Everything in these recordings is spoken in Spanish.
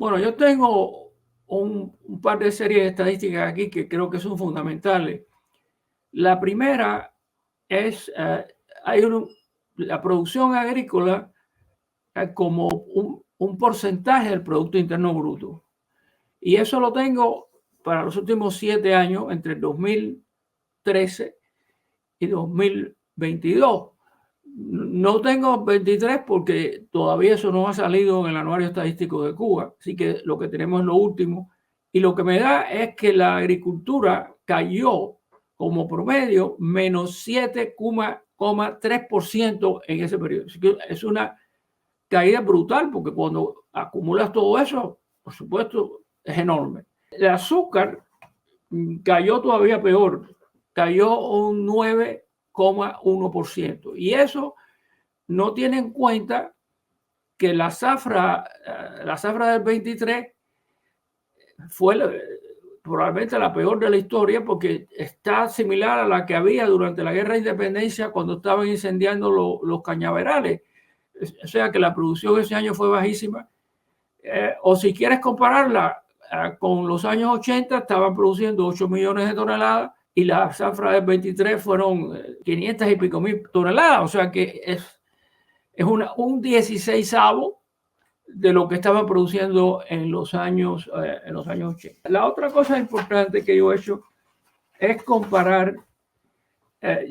Bueno, yo tengo un par de series de estadísticas aquí que creo que son fundamentales. La primera es, la producción agrícola como un porcentaje del Producto Interno Bruto. Y eso lo tengo para los últimos 7 años, entre el 2013 y 2022. No tengo 23 porque todavía eso no ha salido en el anuario estadístico de Cuba, así que lo que tenemos es lo último. Y lo que me da es que la agricultura cayó como promedio menos 7,3% en ese periodo. Así que es una caída brutal porque cuando acumulas todo eso, por supuesto, es enorme. El azúcar cayó todavía peor, cayó un 9,1%. Y eso no tiene en cuenta que la zafra del 23 fue probablemente la peor de la historia porque está similar a la que había durante la Guerra de Independencia cuando estaban incendiando los cañaverales. O sea que la producción ese año fue bajísima. O si quieres compararla con los años 80, estaban produciendo 8 millones de toneladas y la zafra del 23 fueron 500 y pico mil toneladas. O sea que es un 16avo de lo que estaban produciendo en los años 80. La otra cosa importante que yo he hecho es comparar.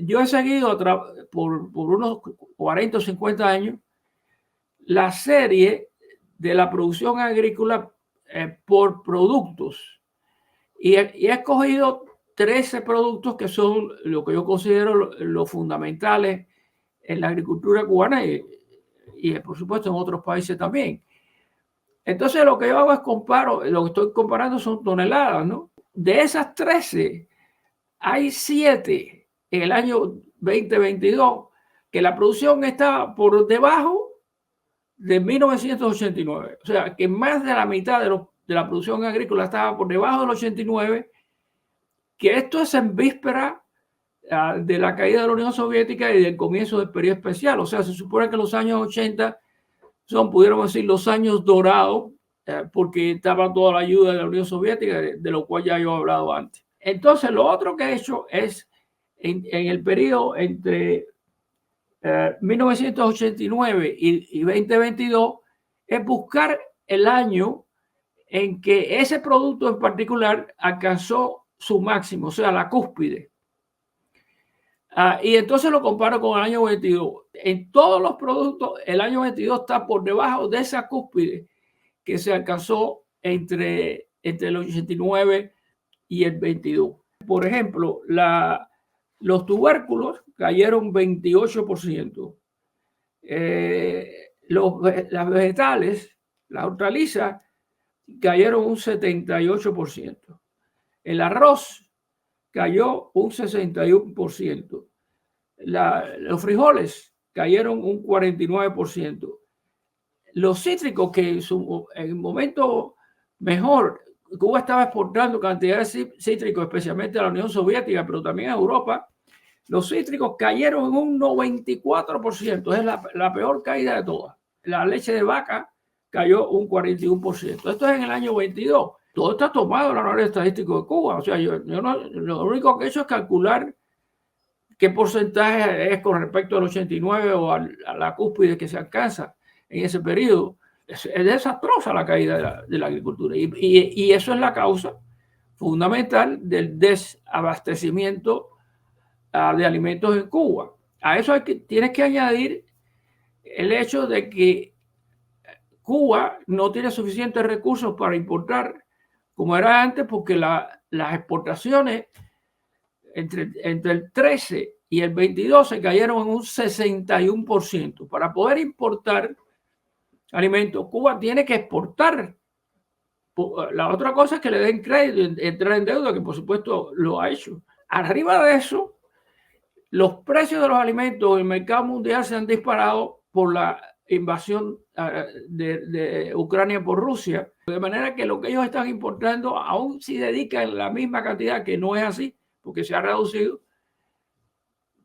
Yo he seguido por unos 40 o 50 años la serie de la producción agrícola por productos y he escogido 13 productos que son lo que yo considero los fundamentales en la agricultura cubana y por supuesto en otros países también. Entonces lo que yo hago es lo que estoy comparando son toneladas, ¿no? De esas 13, hay 7 en el año 2022 que la producción está por debajo de 1989. O sea, que más de la mitad de la producción agrícola estaba por debajo del 89, que esto es en víspera de la caída de la Unión Soviética y del comienzo del periodo especial. O sea, se supone que los años 80 pudiéramos decir, los años dorados, porque estaba toda la ayuda de la Unión Soviética, de lo cual ya yo he hablado antes. Entonces, lo otro que he hecho es, en el periodo entre 1989 y 2022, es buscar el año en que ese producto en particular alcanzó su máximo, o sea, la cúspide. Y entonces lo comparo con el año 22. En todos los productos, el año 22 está por debajo de esa cúspide que se alcanzó entre el 89 y el 22. Por ejemplo, los tubérculos cayeron 28%. Las vegetales, las hortalizas, cayeron un 78%. El arroz cayó un 61%. Los frijoles cayeron un 49%. Los cítricos, que en el momento mejor, Cuba estaba exportando cantidades de cítricos, especialmente a la Unión Soviética, pero también a Europa, los cítricos cayeron en un 94%. Es la peor caída de todas. La leche de vaca cayó un 41%. Esto es en el año 22. Todo está tomado en el anuario estadístico de Cuba. O sea, lo único que he hecho es calcular qué porcentaje es con respecto al 89 o a la cúspide que se alcanza en ese periodo. Es desastrosa la caída de la agricultura y eso es la causa fundamental del desabastecimiento de alimentos en Cuba. A eso tienes que añadir el hecho de que Cuba no tiene suficientes recursos para importar como era antes, porque las exportaciones entre el 13 y el 22 se cayeron en un 61%. Para poder importar alimentos, Cuba tiene que exportar. La otra cosa es que le den crédito, entrar en deuda, que por supuesto lo ha hecho. Arriba de eso, los precios de los alimentos en el mercado mundial se han disparado por la invasión de Ucrania por Rusia, de manera que lo que ellos están importando, aún si dedican la misma cantidad, que no es así, porque se ha reducido,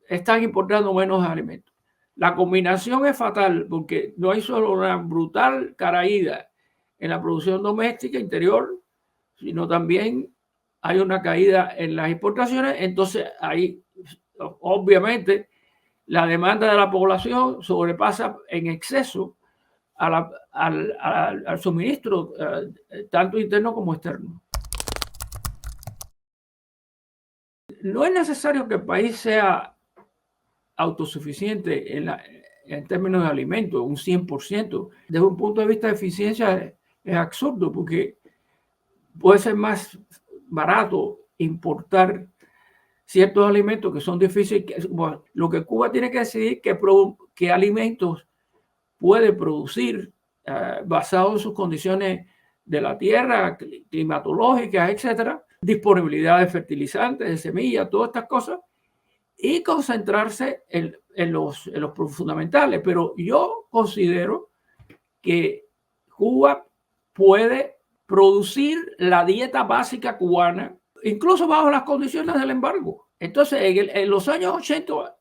están importando menos alimentos. La combinación es fatal porque no hay solo una brutal caída en la producción doméstica interior, sino también hay una caída en las exportaciones. Entonces, ahí obviamente la demanda de la población sobrepasa en exceso al suministro, tanto interno como externo. No es necesario que el país sea autosuficiente en términos de alimentos, un 100%. Desde un punto de vista de eficiencia es absurdo, porque puede ser más barato importar ciertos alimentos que son difíciles. Bueno, lo que Cuba tiene que decidir qué alimentos puede producir basado en sus condiciones de la tierra, climatológicas, etcétera, disponibilidad de fertilizantes, de semillas, todas estas cosas, y concentrarse en los fundamentales. Pero yo considero que Cuba puede producir la dieta básica cubana, incluso bajo las condiciones del embargo. Entonces, en los años 80,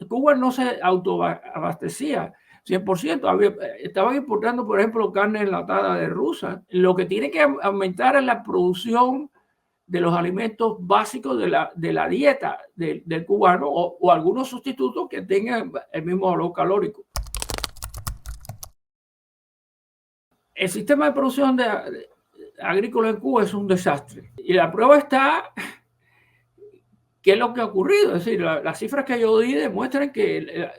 Cuba no se autoabastecía 100%. Estaban importando, por ejemplo, carne enlatada de Rusia. Lo que tiene que aumentar es la producción de los alimentos básicos de la dieta del cubano, o algunos sustitutos que tengan el mismo valor calórico. El sistema de producción agrícola en Cuba es un desastre. Y la prueba está, ¿qué es lo que ha ocurrido? Es decir, las cifras que yo di demuestran que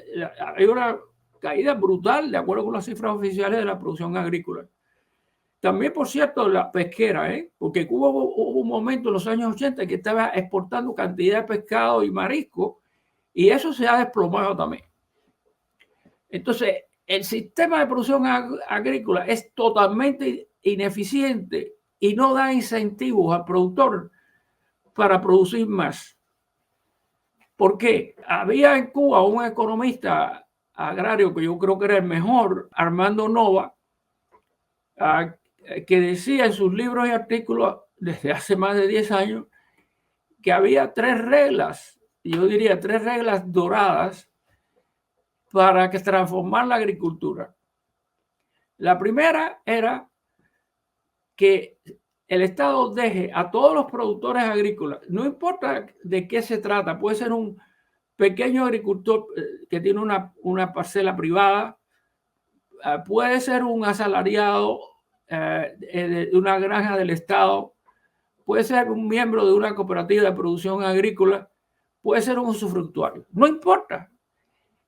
hay una caída brutal, de acuerdo con las cifras oficiales de la producción agrícola. También, por cierto, la pesquera, porque Cuba hubo un momento en los años 80 que estaba exportando cantidad de pescado y marisco, y eso se ha desplomado también. Entonces, el sistema de producción agrícola es totalmente ineficiente y no da incentivos al productor para producir más. ¿Por qué? Había en Cuba un economista agrario que yo creo que era el mejor, Armando Nova, que decía en sus libros y artículos desde hace más de 10 años que había 3 reglas, yo diría 3 reglas doradas para transformar la agricultura. La primera era que el Estado deje a todos los productores agrícolas, no importa de qué se trata, puede ser un pequeño agricultor que tiene una parcela privada, puede ser un asalariado de una granja del Estado, puede ser un miembro de una cooperativa de producción agrícola, puede ser un usufructuario, no importa,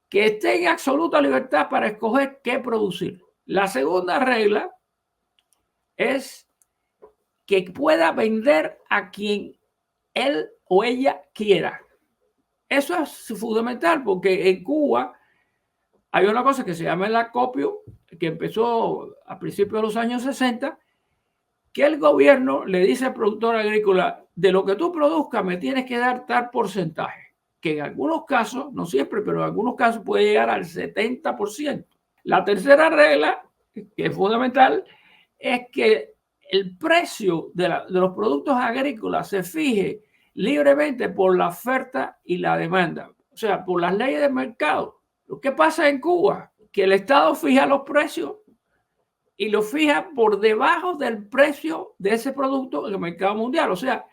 que esté en absoluta libertad para escoger qué producir. La segunda regla es que pueda vender a quien él o ella quiera. Eso es fundamental, porque en Cuba hay una cosa que se llama el acopio, que empezó a principios de los años 60, que el gobierno le dice al productor agrícola: de lo que tú produzcas me tienes que dar tal porcentaje, que en algunos casos, no siempre, pero en algunos casos puede llegar al 70%. La tercera regla, que es fundamental, es que el precio de los productos agrícolas se fije libremente por la oferta y la demanda, o sea, por las leyes del mercado. Lo que pasa en Cuba, que el Estado fija los precios y lo fija por debajo del precio de ese producto en el mercado mundial, o sea,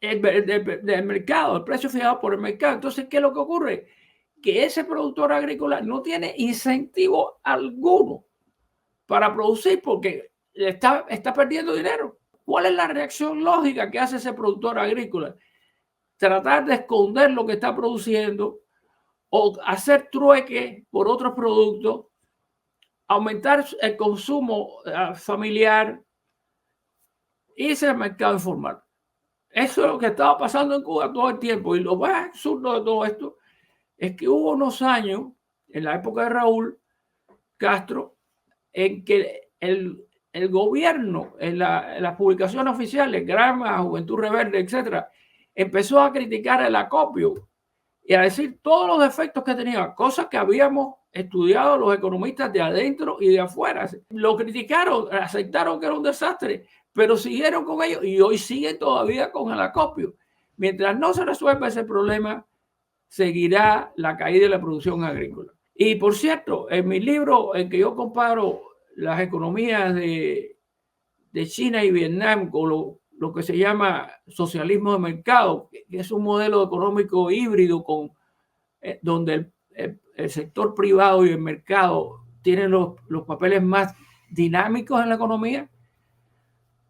del mercado, el precio fijado por el mercado. Entonces, ¿qué es lo que ocurre? Que ese productor agrícola no tiene incentivo alguno para producir, porque está perdiendo dinero. ¿Cuál es la reacción lógica que hace ese productor agrícola? Tratar de esconder lo que está produciendo o hacer trueque por otros productos, aumentar el consumo familiar, irse al mercado informal. Eso es lo que estaba pasando en Cuba todo el tiempo. Y lo más absurdo de todo esto es que hubo unos años, en la época de Raúl Castro, en que el gobierno, en las publicaciones oficiales, Grama, Juventud Rebelde, etcétera, empezó a criticar el acopio y a decir todos los defectos que tenía, cosas que habíamos estudiado los economistas de adentro y de afuera. Lo criticaron, aceptaron que era un desastre, pero siguieron con ello y hoy siguen todavía con el acopio. Mientras no se resuelva ese problema, seguirá la caída de la producción agrícola. Y por cierto, en mi libro en que yo comparo las economías de China y Vietnam con lo que se llama socialismo de mercado, que es un modelo económico híbrido donde el sector privado y el mercado tienen los papeles más dinámicos en la economía,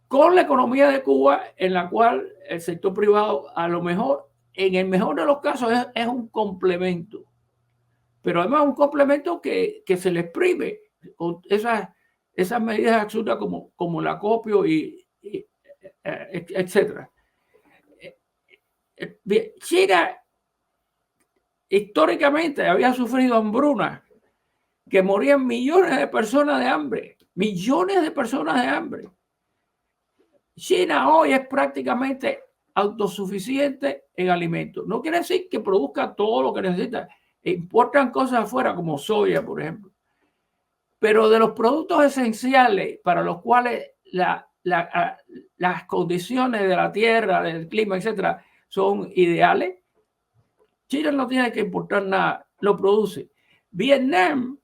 con la economía de Cuba, en la cual el sector privado, a lo mejor, en el mejor de los casos, es un complemento, pero además un complemento que se le exprime con esas medidas absurdas como el acopio y etcétera. China históricamente había sufrido hambruna, que morían millones de personas de hambre, millones de personas de hambre. China hoy es prácticamente autosuficiente en alimentos. No quiere decir que produzca todo lo que necesita. Importan cosas afuera como soya, por ejemplo. Pero de los productos esenciales para los cuales las condiciones de la tierra, del clima, etcétera, son ideales, China no tiene que importar nada, lo produce. Vietnam,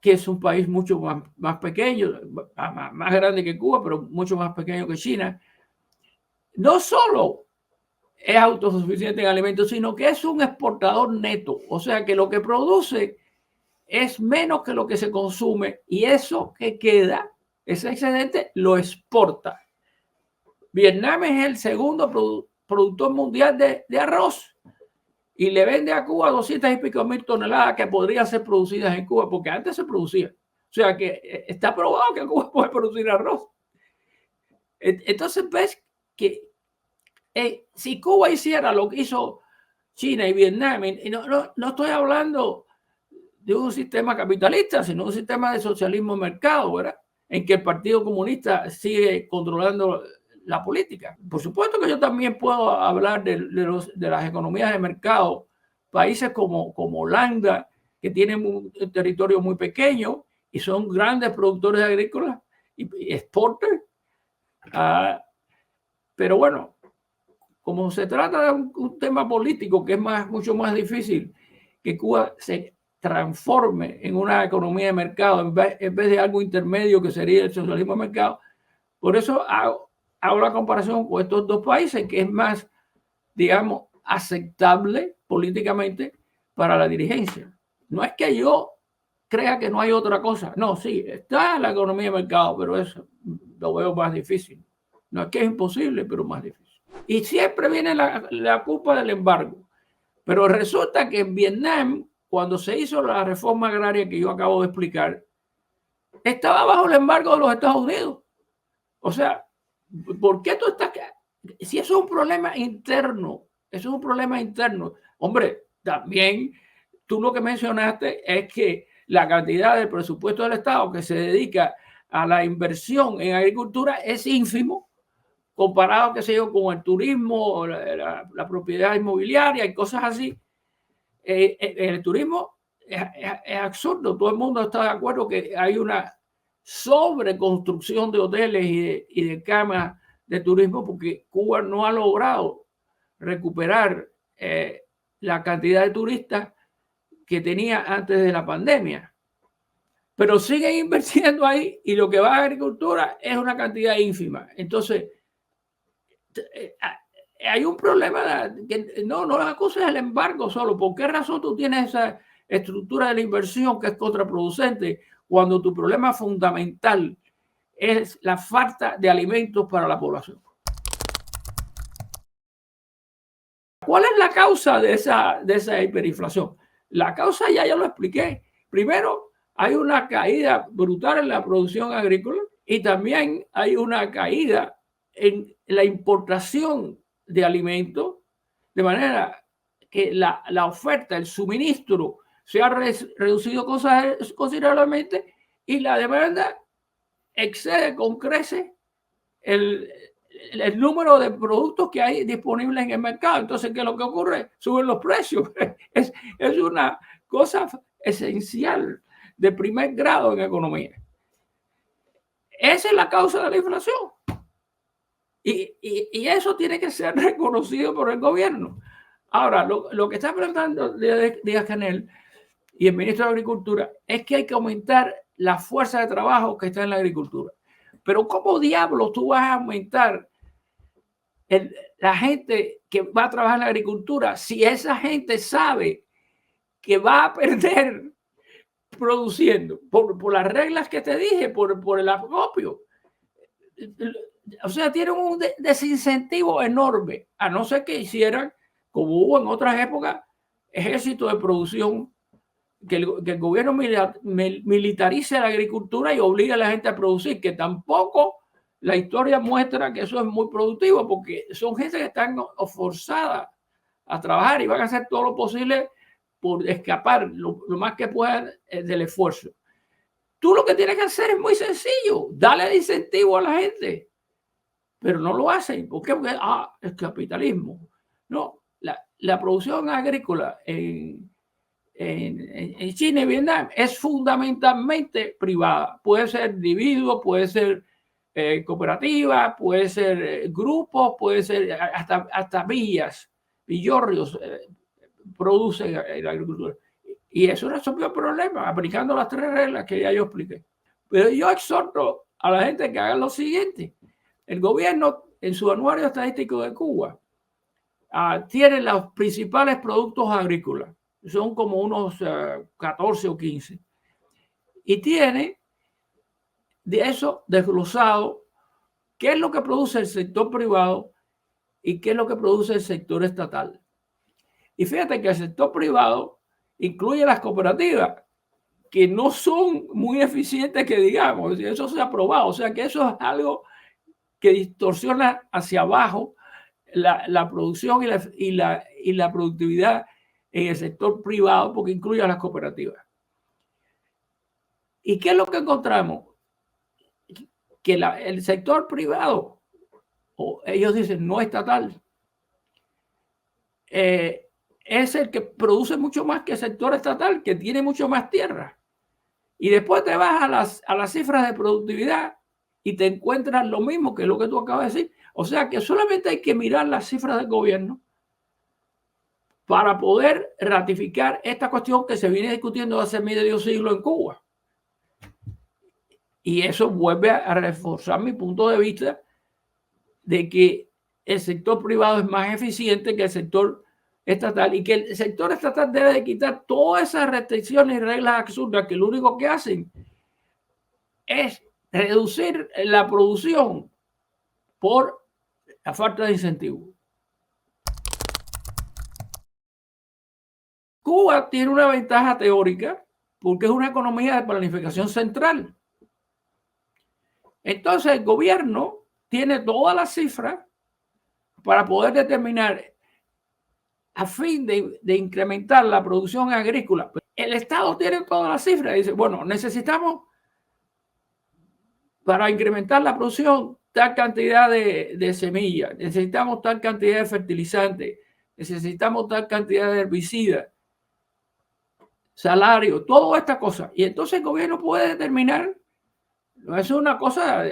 que es un país mucho más pequeño, más grande que Cuba, pero mucho más pequeño que China, no solo es autosuficiente en alimentos, sino que es un exportador neto. O sea que lo que produce es menos que lo que se consume y eso que queda, ese excedente, lo exporta. Vietnam es el segundo productor mundial de arroz y le vende a Cuba 200 y pico mil toneladas que podrían ser producidas en Cuba, porque antes se producía. O sea que está probado que Cuba puede producir arroz. Entonces ves que si Cuba hiciera lo que hizo China y Vietnam, y no estoy hablando de un sistema capitalista, sino un sistema de socialismo de mercado, ¿verdad? En que el Partido Comunista sigue controlando la política. Por supuesto que yo también puedo hablar de las economías de mercado, países como Holanda, que tienen un territorio muy pequeño y son grandes productores agrícolas y exportan. Pero bueno, como se trata de un tema político que es mucho más difícil que Cuba se transforme en una economía de mercado en vez de algo intermedio que sería el socialismo de mercado, por eso hago la comparación con estos dos países, que es más, digamos, aceptable políticamente para la dirigencia. No es que yo crea que no hay otra cosa. No, sí, está la economía de mercado, pero eso lo veo más difícil. No es que es imposible, pero más difícil. Y siempre viene la culpa del embargo. Pero resulta que en Vietnam, cuando se hizo la reforma agraria que yo acabo de explicar, estaba bajo el embargo de los Estados Unidos. O sea, ¿por qué tú estás? Si eso es un problema interno, eso es un problema interno. Hombre, también tú lo que mencionaste es que la cantidad del presupuesto del Estado que se dedica a la inversión en agricultura es ínfimo comparado, qué sé yo, con el turismo, la propiedad inmobiliaria y cosas así. El turismo es absurdo. Todo el mundo está de acuerdo que hay una sobreconstrucción de hoteles y de camas de turismo porque Cuba no ha logrado recuperar la cantidad de turistas que tenía antes de la pandemia. Pero siguen invirtiendo ahí y lo que va a agricultura es una cantidad ínfima. Entonces, hay un problema que no la cosa es el embargo solo. ¿Por qué razón tú tienes esa estructura de la inversión que es contraproducente cuando tu problema fundamental es la falta de alimentos para la población? ¿Cuál es la causa de esa hiperinflación? La causa ya lo expliqué. Primero, hay una caída brutal en la producción agrícola y también hay una caída en la importación de alimentos, de manera que la oferta, el suministro se ha reducido considerablemente y la demanda excede con creces el número de productos que hay disponibles en el mercado. Entonces, ¿qué es lo que ocurre? Suben los precios. Es una cosa esencial de primer grado en economía. Esa es la causa de la inflación. Y eso tiene que ser reconocido por el gobierno. Ahora, lo que está planteando Díaz-Canel y el ministro de Agricultura es que hay que aumentar la fuerza de trabajo que está en la agricultura. Pero ¿cómo diablos tú vas a aumentar la gente que va a trabajar en la agricultura si esa gente sabe que va a perder produciendo por las reglas que te dije, por el acopio? O sea, tienen un desincentivo enorme, a no ser que hicieran, como hubo en otras épocas, ejército de producción, que el gobierno militarice la agricultura y obligue a la gente a producir, que tampoco la historia muestra que eso es muy productivo, porque son gente que están forzadas a trabajar y van a hacer todo lo posible por escapar lo más que puedan del esfuerzo. Tú lo que tienes que hacer es muy sencillo, darle incentivo a la gente, pero no lo hacen. ¿Por qué? Porque el capitalismo. No, la producción agrícola en China y Vietnam es fundamentalmente privada. Puede ser individuo, puede ser cooperativa, puede ser grupos, puede ser hasta villas, villorrios producen la agricultura. Y eso resolvió el problema, aplicando las 3 reglas que ya yo expliqué. Pero yo exhorto a la gente que haga lo siguiente. El gobierno, en su anuario estadístico de Cuba, tiene los principales productos agrícolas. Son como unos 14 o 15. Y tiene de eso desglosado qué es lo que produce el sector privado y qué es lo que produce el sector estatal. Y fíjate que el sector privado incluye las cooperativas, que no son muy eficientes, que digamos, eso se ha probado. O sea que eso es algo que distorsiona hacia abajo la producción y la productividad en el sector privado, porque incluye a las cooperativas. ¿Y qué es lo que encontramos? Que el sector privado, o ellos dicen no estatal, es el que produce mucho más que el sector estatal, que tiene mucho más tierra. Y después te vas a las cifras de productividad y te encuentras lo mismo que lo que tú acabas de decir. O sea que solamente hay que mirar las cifras del gobierno para poder ratificar esta cuestión que se viene discutiendo hace medio siglo en Cuba. Y eso vuelve a reforzar mi punto de vista de que el sector privado es más eficiente que el sector estatal, y que el sector estatal debe de quitar todas esas restricciones y reglas absurdas que lo único que hacen es reducir la producción por la falta de incentivos. Cuba tiene una ventaja teórica porque es una economía de planificación central. Entonces el gobierno tiene todas las cifras para poder determinar a fin de incrementar la producción agrícola. El Estado tiene todas las cifras y dice, bueno, necesitamos para incrementar la producción tal cantidad de semillas, necesitamos tal cantidad de fertilizantes, necesitamos tal cantidad de herbicidas, salario, toda esta cosa. Y entonces el gobierno puede determinar, no es una cosa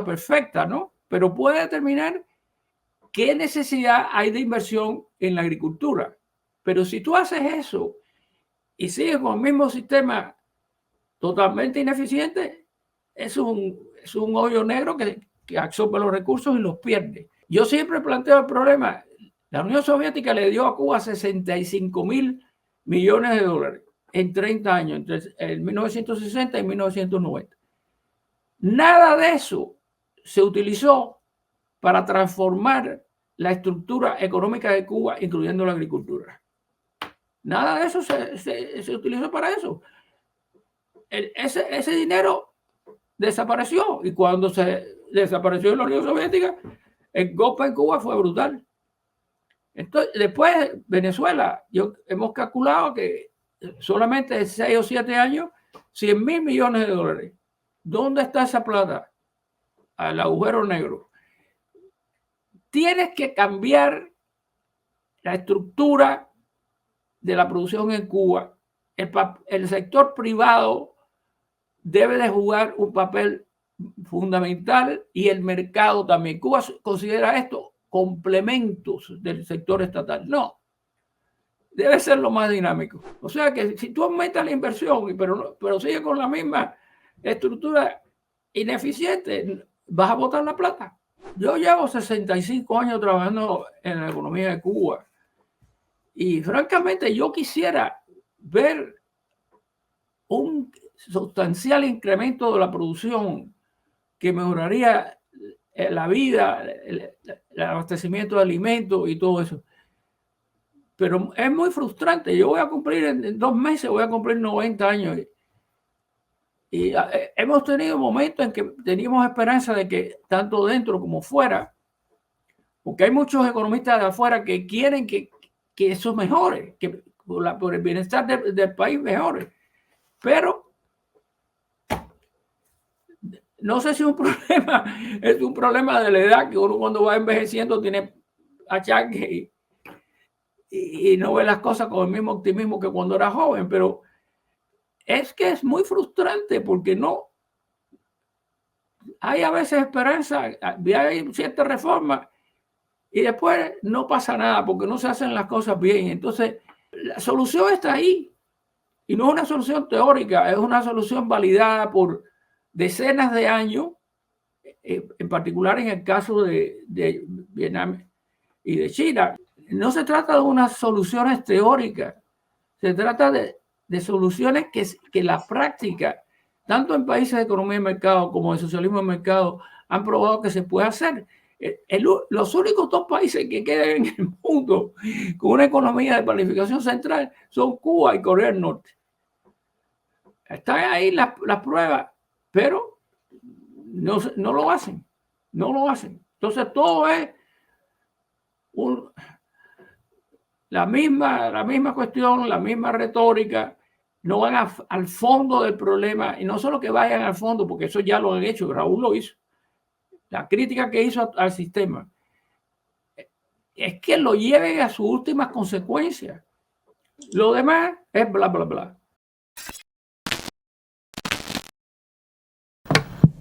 perfecta, ¿no? Pero puede determinar qué necesidad hay de inversión en la agricultura. Pero si tú haces eso y sigues con el mismo sistema totalmente ineficiente, es un hoyo negro que absorbe los recursos y los pierde. Yo siempre planteo el problema. La Unión Soviética le dio a Cuba 65.000 millones de dólares en 30 años, entre 1960 y 1990. Nada de eso se utilizó para transformar la estructura económica de Cuba, incluyendo la agricultura. Nada de eso se utilizó para eso. Ese dinero desapareció, y cuando se desapareció en la Unión Soviética, el golpe en Cuba fue brutal. Entonces, después Venezuela, hemos calculado que solamente en 6 o 7 años, 100.000 millones de dólares. ¿Dónde está esa plata? Al agujero negro. Tienes que cambiar la estructura de la producción en Cuba. El sector privado debe de jugar un papel fundamental, y el mercado también. Cuba considera esto complementos del sector estatal. No. debe ser lo más dinámico. O sea que si tú aumentas la inversión, pero sigue con la misma estructura ineficiente, vas a botar la plata. Yo llevo 65 años trabajando en la economía de Cuba y francamente yo quisiera ver un sustancial incremento de la producción que mejoraría la vida, el abastecimiento de alimentos y todo eso. Pero es muy frustrante. Yo voy a cumplir en 2 meses, voy a cumplir 90 años. Y hemos tenido momentos en que teníamos esperanza de que tanto dentro como fuera, porque hay muchos economistas de afuera que quieren que eso mejore, que por el bienestar del país mejore. Pero no sé si es un problema de la edad, que uno cuando va envejeciendo tiene achaques y no ve las cosas con el mismo optimismo que cuando era joven, pero es que es muy frustrante porque no hay a veces esperanza, hay cierta reforma y después no pasa nada porque no se hacen las cosas bien. Entonces, la solución está ahí y no es una solución teórica, es una solución validada por decenas de años, en particular en el caso de Vietnam y de China. No se trata de unas soluciones teóricas, se trata de soluciones que la práctica, tanto en países de economía de mercado como de socialismo de mercado, han probado que se puede hacer. Los únicos 2 países que quedan en el mundo con una economía de planificación central son Cuba y Corea del Norte. Están ahí las pruebas, pero no lo hacen. No lo hacen. Entonces todo es la misma cuestión, la misma retórica, no van al fondo del problema, y no solo que vayan al fondo, porque eso ya lo han hecho, Raúl lo hizo, la crítica que hizo al sistema, es que lo lleven a sus últimas consecuencias. Lo demás es bla, bla, bla.